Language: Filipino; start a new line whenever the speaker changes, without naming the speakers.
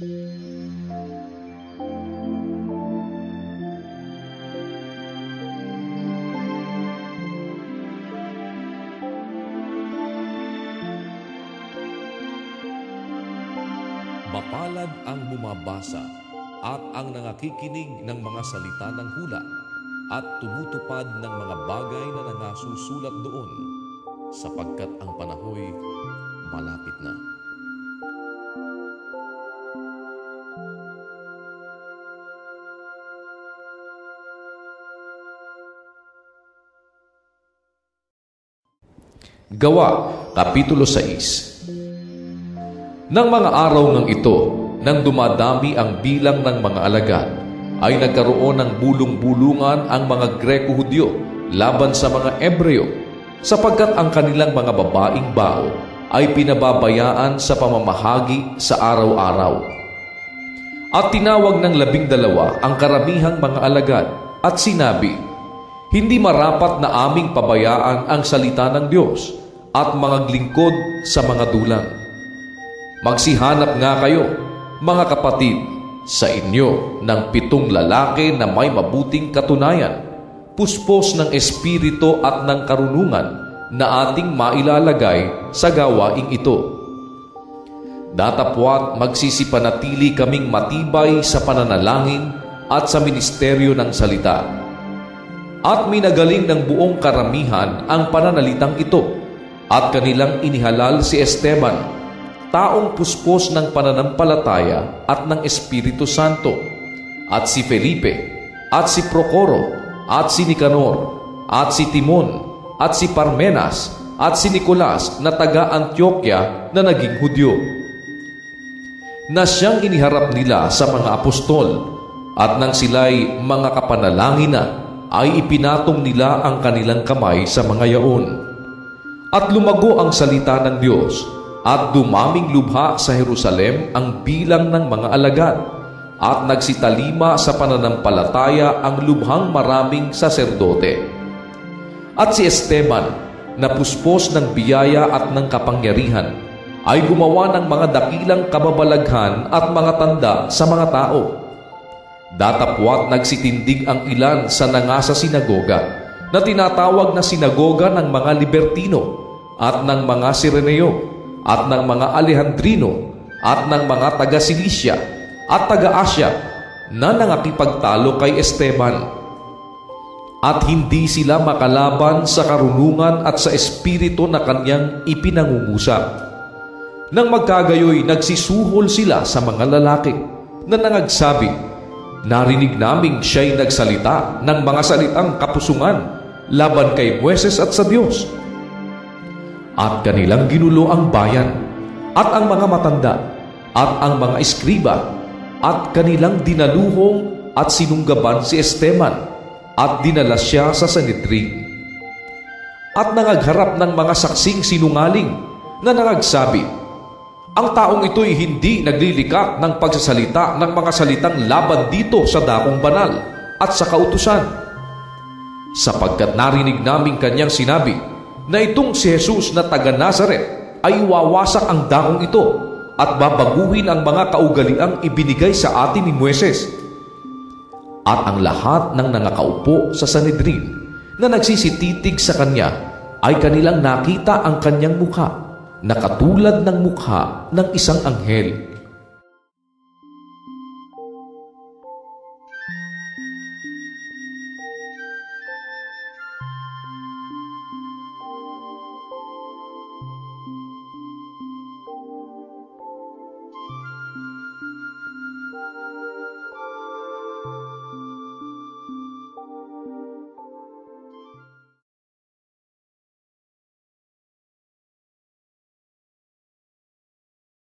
Mapalad ang bumabasa at ang nangakikinig ng mga salita ng hula at tumutupad ng mga bagay na nangasusulat doon, sapagkat ang panahoy malapit na. Gawa, Kapitulo 6. Nang mga araw ng ito, nang dumadami ang bilang ng mga alagad, ay nagkaroon ng bulong-bulungan ang mga Greko-Hudyo laban sa mga Ebreo, sapagkat ang kanilang mga babaeng bao ay pinababayaan sa pamamahagi sa araw-araw. At tinawag ng 12 ang karamihang mga alagad at sinabi, "Hindi marapat na aming pabayaan ang salita ng Diyos at mga glingkod sa mga dulang. Magsihanap nga kayo, mga kapatid, sa inyo ng 7 lalaki na may mabuting katunayan, puspos ng espiritu at ng karunungan na ating mailalagay sa gawaing ito. Datapwat magsisipanatili kaming matibay sa pananalangin at sa ministeryo ng salita. At minagaling ng buong karamihan ang pananalitang ito, at kanilang inihalal si Esteban, taong puspos ng pananampalataya at ng Espiritu Santo, at si Felipe, at si Procoro, at si Nicanor, at si Timon, at si Parmenas, at si Nicolas na taga-Antioquia na naging Hudyo, na siyang iniharap nila sa mga apostol, at nang sila'y mga kapanalangin na, ay ipinatong nila ang kanilang kamay sa mga yaon. At lumago ang salita ng Diyos, at dumaming lubha sa Jerusalem ang bilang ng mga alagad, at nagsitalima sa pananampalataya ang lubhang maraming saserdote. At si Esteban, na puspos ng biyaya at ng kapangyarihan, ay gumawa ng mga dakilang kababalaghan at mga tanda sa mga tao. Datapwat nagsitindig ang ilan sa nangasa sinagoga, na tinatawag na sinagoga ng mga Libertino, at ng mga Sireneo, at ng mga Alejandrino, at ng mga taga-Cilicia at taga-Asya, na nangakipagtalo kay Esteban. At hindi sila makalaban sa karunungan at sa espiritu na kanyang ipinangungusap. Nang magkagayoy, nagsisuhol sila sa mga lalaki na nangagsabi, "Narinig naming siya'y nagsalita ng mga salitang kapusungan laban kay Moises at sa Diyos." At kanilang ginulo ang bayan, at ang mga matanda, at ang mga eskriba, at kanilang dinaluhong at sinunggaban si Esteban, at dinala siya sa Sanhedrin. At nangagharap ng mga saksing sinungaling na nangagsabi, "Ang taong ito'y hindi naglilikat ng pagsasalita ng mga salitang laban dito sa dakong banal at sa kautusan. Sapagkat narinig naming kanyang sinabi na itong si Jesus na taga Nazaret ay wawasak ang dakong ito at babaguhin ang mga kaugaliang ibinigay sa atin ni Moises." At ang lahat ng nangakaupo sa Sanhedrin na nagsisititig sa kanya ay kanilang nakita ang kanyang mukha na katulad ng mukha ng isang anghel.